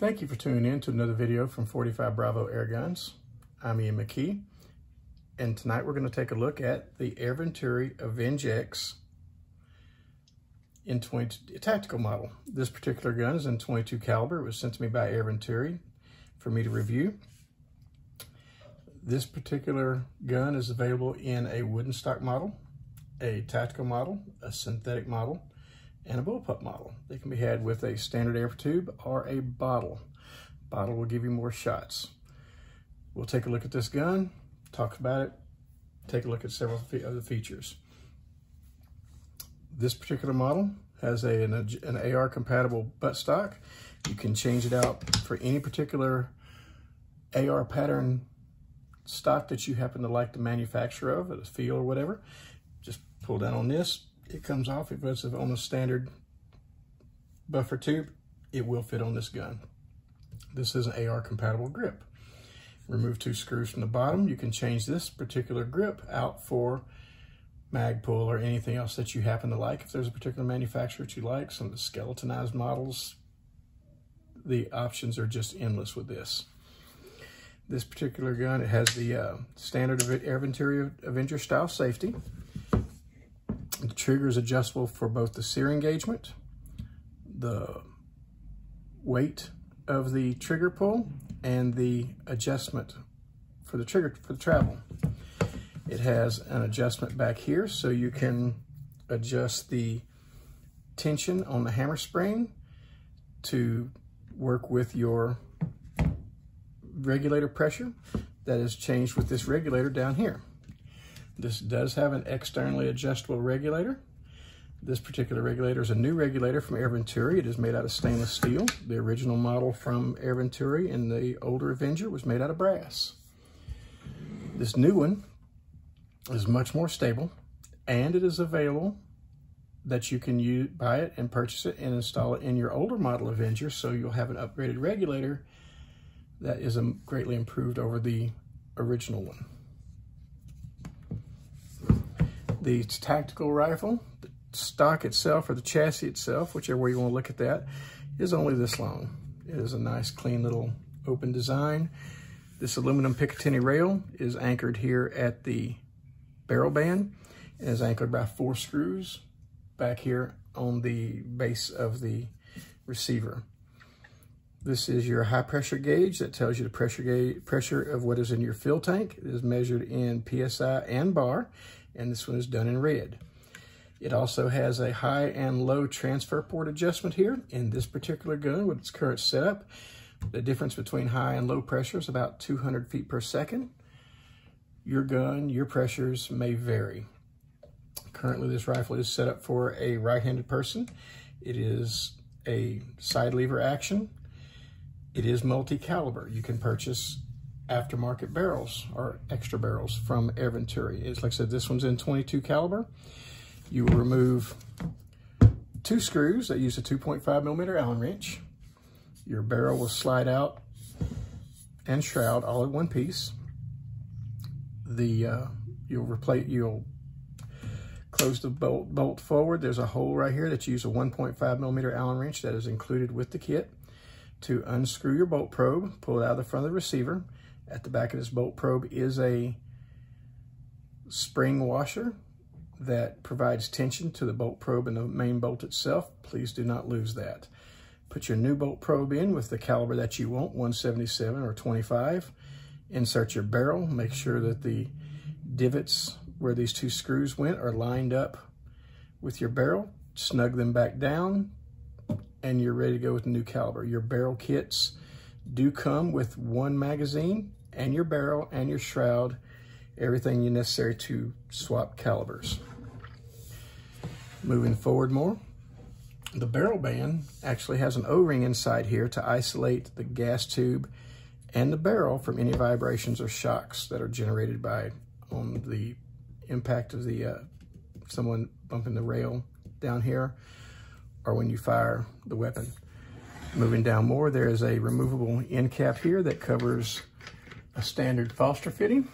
Thank you for tuning in to another video from 45 Bravo Air Guns. I'm Ian McKee, and tonight we're going to take a look at the Air Venturi Avenge-X in 22 tactical model. This particular gun is in 22 caliber. It was sent to me by Air Venturi for me to review. This particular gun is available in a wooden stock model, a tactical model, a synthetic model, and a bullpup model. They can be had with a standard air tube or a bottle. Bottle will give you more shots. We'll take a look at this gun, talk about it, take a look at several of the features. This particular model has an AR compatible buttstock. You can change it out for any particular AR pattern stock that you happen to like the manufacturer of, the feel or whatever. Just pull down on this. It comes off. If it's on a standard buffer tube, it will fit on this gun. This is an AR compatible grip. Remove 2 screws from the bottom. You can change this particular grip out for mag pull or anything else that you happen to like. If there's a particular manufacturer that you like, some of the skeletonized models, the options are just endless with this. This particular gun, it has the standard Air Venturi Avenger style safety. The trigger is adjustable for both the sear engagement, the weight of the trigger pull, and the adjustment for the trigger for the travel. It has an adjustment back here so you can adjust the tension on the hammer spring to work with your regulator pressure that is changed with this regulator down here. This does have an externally adjustable regulator. This particular regulator is a new regulator from Air Venturi. It is made out of stainless steel. The original model from Air Venturi and the older Avenger was made out of brass. This new one is much more stable, and it is available that you can buy it and purchase it and install it in your older model Avenger, so you'll have an upgraded regulator that is greatly improved over the original one. The tactical rifle, the stock itself or the chassis itself, whichever way you want to look at that, is only this long. It is a nice, clean little open design. This aluminum Picatinny rail is anchored here at the barrel band and is anchored by 4 screws back here on the base of the receiver. This is your high pressure gauge that tells you the pressure of what is in your fuel tank. It is measured in PSI and bar, and this one is done in red. It also has a high and low transfer port adjustment here. In this particular gun with its current setup, the difference between high and low pressure is about 200 feet per second. Your gun, your pressures may vary. Currently, this rifle is set up for a right-handed person. It is a side lever action. It is multi-caliber. You can purchase aftermarket barrels or extra barrels from Air Venturi. It's like I said, this one's in 22 caliber. You will remove 2 screws that use a 2.5 millimeter Allen wrench. Your barrel will slide out and shroud all in one piece. You'll close the bolt forward. There's a hole right here that you use a 1.5 millimeter Allen wrench that is included with the kit to unscrew your bolt probe, pull it out of the front of the receiver. At the back of this bolt probe is a spring washer that provides tension to the bolt probe and the main bolt itself. Please do not lose that. Put your new bolt probe in with the caliber that you want, 177 or 25. Insert your barrel. Make sure that the divots where these 2 screws went are lined up with your barrel. Snug them back down, and you're ready to go with the new caliber. Your barrel kits do come with 1 magazine and your barrel and your shroud, everything you necessary to swap calibers. Moving forward more, the barrel band actually has an O-ring inside here to isolate the gas tube and the barrel from any vibrations or shocks that are generated by on the impact of the someone bumping the rail down here, or when you fire the weapon. Moving down more, there is a removable end cap here that covers a standard Foster fitting.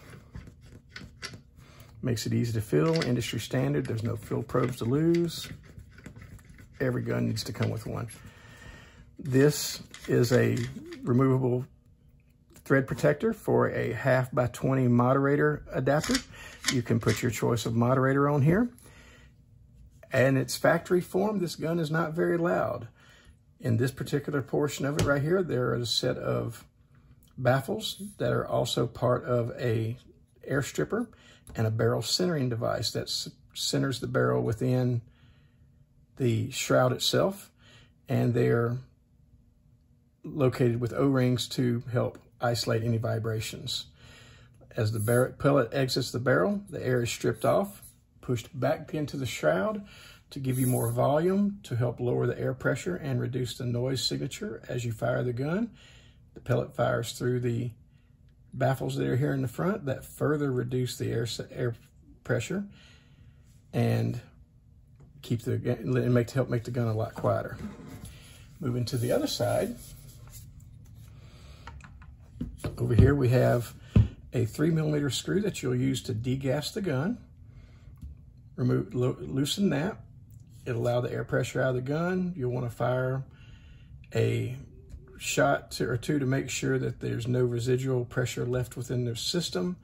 Makes it easy to fill, industry standard. There's no fill probes to lose. Every gun needs to come with one. This is a removable thread protector for a 1/2 by 20 moderator adapter. You can put your choice of moderator on here. And its factory form, this gun is not very loud. In this particular portion of it right here, there are a set of baffles that are also part of a air stripper and a barrel centering device that centers the barrel within the shroud itself. And they're located with O-rings to help isolate any vibrations. As the pellet exits the barrel, the air is stripped off, pushed back into the shroud to give you more volume to help lower the air pressure and reduce the noise signature as you fire the gun. The pellet fires through the baffles that are here in the front that further reduce the air pressure and help make the gun a lot quieter. Moving to the other side, over here we have a 3mm screw that you'll use to degas the gun. Loosen that. It'll allow the air pressure out of the gun. You'll want to fire a shot or two to make sure that there's no residual pressure left within the system.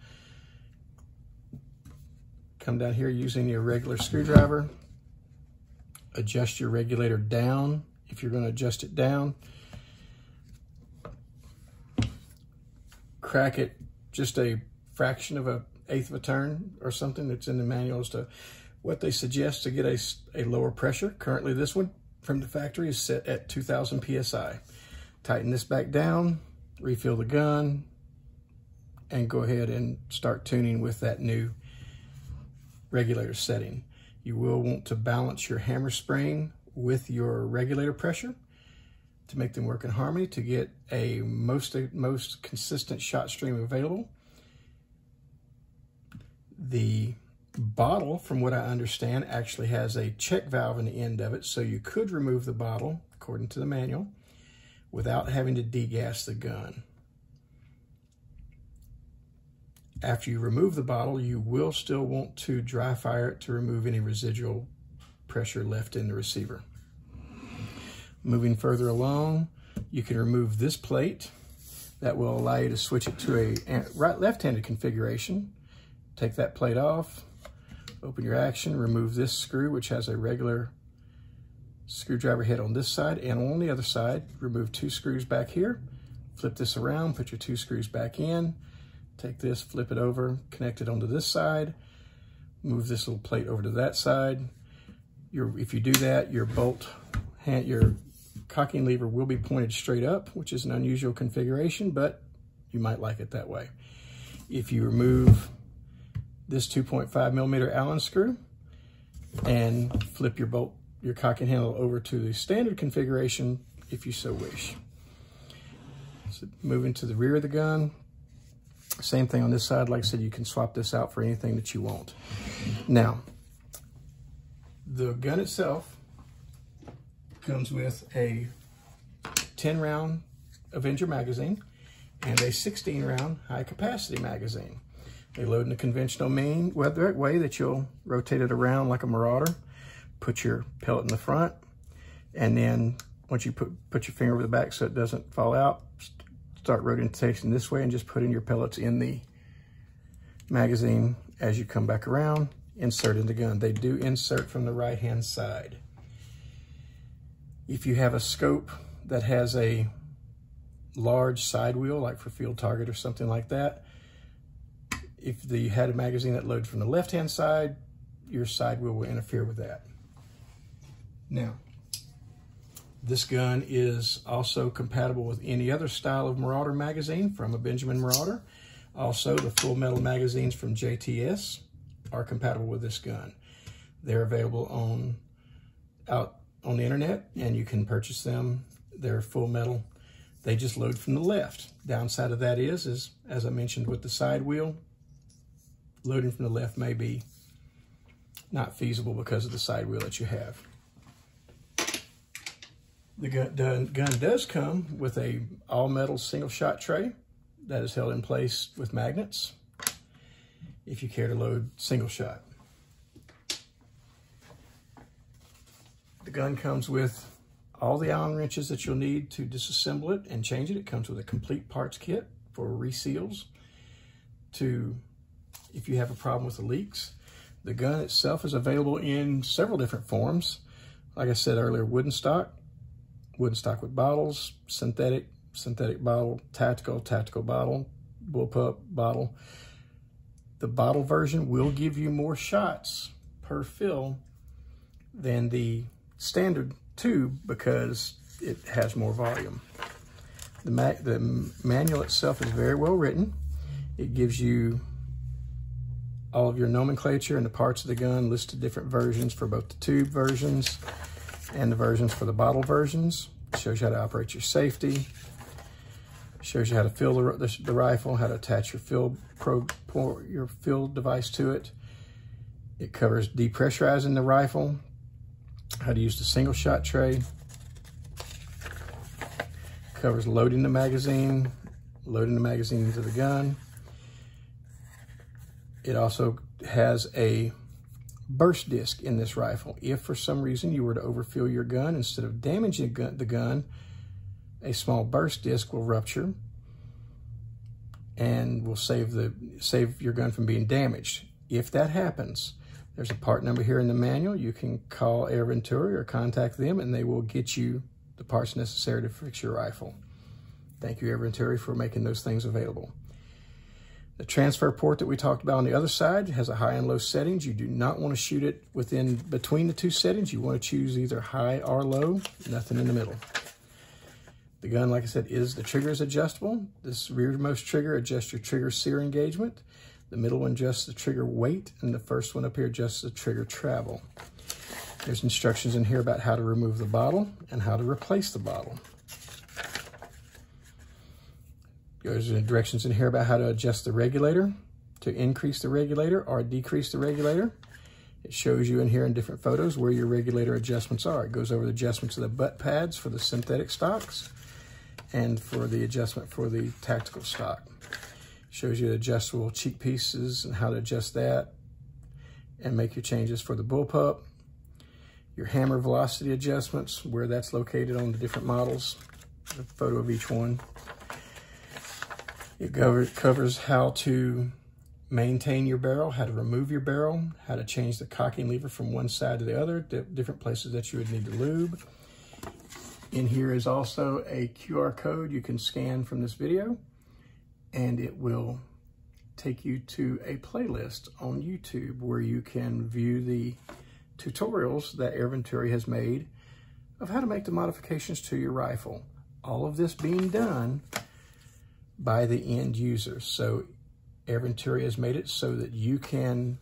Come down here using your regular screwdriver. Adjust your regulator down if you're going to adjust it down. Crack it just a fraction of an eighth of a turn or something that's in the manual as to what they suggest to get a lower pressure. Currently this one from the factory is set at 2000 PSI. Tighten this back down, refill the gun, and go ahead and start tuning with that new regulator setting. You will want to balance your hammer spring with your regulator pressure to make them work in harmony to get a most consistent shot stream available. The bottle, from what I understand, actually has a check valve in the end of it, so you could remove the bottle, according to the manual, without having to degas the gun. After you remove the bottle, you will still want to dry fire it to remove any residual pressure left in the receiver. Moving further along, you can remove this plate. That will allow you to switch it to a left-handed configuration. Take that plate off, open your action, remove this screw, which has a regular screwdriver head on this side and on the other side. Remove 2 screws back here, flip this around, put your 2 screws back in, take this, flip it over, connect it onto this side, move this little plate over to that side. If you do that, your cocking lever will be pointed straight up, which is an unusual configuration, but you might like it that way. If you remove this 2.5mm Allen screw and flip your cocking handle over to the standard configuration if you so wish. So moving to the rear of the gun, same thing on this side. Like I said, you can swap this out for anything that you want. Now, the gun itself comes with a 10-round Avenger magazine and a 16-round high-capacity magazine. They load in a conventional way that you'll rotate it around like a Marauder, put your pellet in the front, and then once you put your finger over the back so it doesn't fall out, start rotating this way and just put in your pellets in the magazine as you come back around, insert in the gun. They do insert from the right-hand side. If you have a scope that has a large side wheel, like for field target or something like that, if you had a magazine that loaded from the left-hand side, your side wheel will interfere with that. Now, this gun is also compatible with any other style of Marauder magazine from a Benjamin Marauder. Also, the full metal magazines from JTS are compatible with this gun. They're available out on the internet, and you can purchase them. They're full metal. They just load from the left. Downside of that is as I mentioned with the side wheel, loading from the left may be not feasible because of the side wheel that you have. The gun does come with a all-metal single-shot tray that is held in place with magnets if you care to load single-shot. The gun comes with all the Allen wrenches that you'll need to disassemble it and change it. It comes with a complete parts kit for reseals if you have a problem with the leaks. The gun itself is available in several different forms. Like I said earlier, wooden stock with bottles, synthetic bottle, tactical bottle, bullpup bottle. The bottle version will give you more shots per fill than the standard tube because it has more volume. The manual itself is very well written. It gives you all of your nomenclature and the parts of the gun, listed different versions for both the tube versions and the versions for the bottle versions. It shows you how to operate your safety. It shows you how to fill the rifle, how to attach your fill device to it. It covers depressurizing the rifle, how to use the single shot tray. Covers loading the magazine into the gun. It also has a burst disc in this rifle. If for some reason you were to overfill your gun, instead of damaging the gun, a small burst disc will rupture and will save your gun from being damaged. If that happens, there's a part number here in the manual. You can call Air Venturi or contact them and they will get you the parts necessary to fix your rifle. Thank you, Air Venturi, for making those things available. The transfer port that we talked about on the other side has a high and low settings. You do not want to shoot it between the two settings. You want to choose either high or low, nothing in the middle. The gun, like I said, the trigger is adjustable. This rearmost trigger adjusts your trigger sear engagement. The middle one adjusts the trigger weight, and the first one up here adjusts the trigger travel. There's instructions in here about how to remove the bottle and how to replace the bottle. There's directions in here about how to adjust the regulator, to increase the regulator or decrease the regulator. It shows you in here in different photos where your regulator adjustments are. It goes over the adjustments of the butt pads for the synthetic stocks and for the adjustment for the tactical stock. It shows you adjustable cheek pieces and how to adjust that and make your changes for the bullpup. Your hammer velocity adjustments, where that's located on the different models, a photo of each one. It covers how to maintain your barrel, how to remove your barrel, how to change the cocking lever from one side to the other, different places that you would need to lube. In here is also a QR code you can scan from this video, and it will take you to a playlist on YouTube where you can view the tutorials that Air Venturi has made of how to make the modifications to your rifle. All of this being done by the end user. So Air Venturi has made it so that you can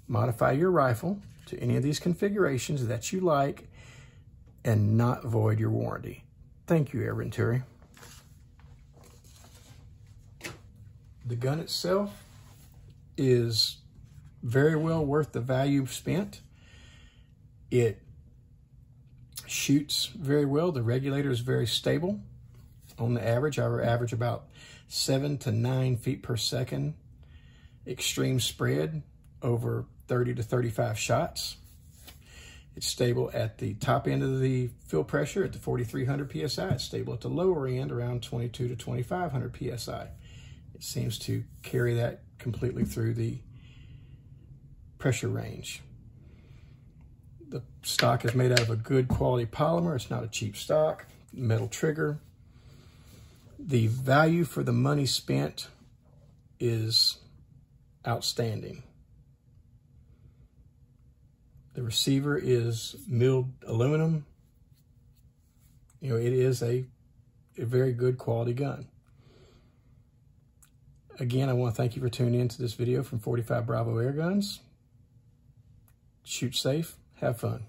modify your rifle to any of these configurations that you like and not void your warranty. Thank you, Air Venturi. The gun itself is very well worth the value spent. It shoots very well. The regulator is very stable. On the average, I average about 7 to 9 feet per second extreme spread over 30 to 35 shots. It's stable at the top end of the fill pressure at the 4,300 PSI. It's stable at the lower end around 22 to 2,500 PSI. It seems to carry that completely through the pressure range. The stock is made out of a good quality polymer. It's not a cheap stock. Metal trigger. The value for the money spent is outstanding. The receiver is milled aluminum. You know, it is a very good quality gun. Again, I want to thank you for tuning in to this video from 45 Bravo Air Guns. Shoot safe, have fun.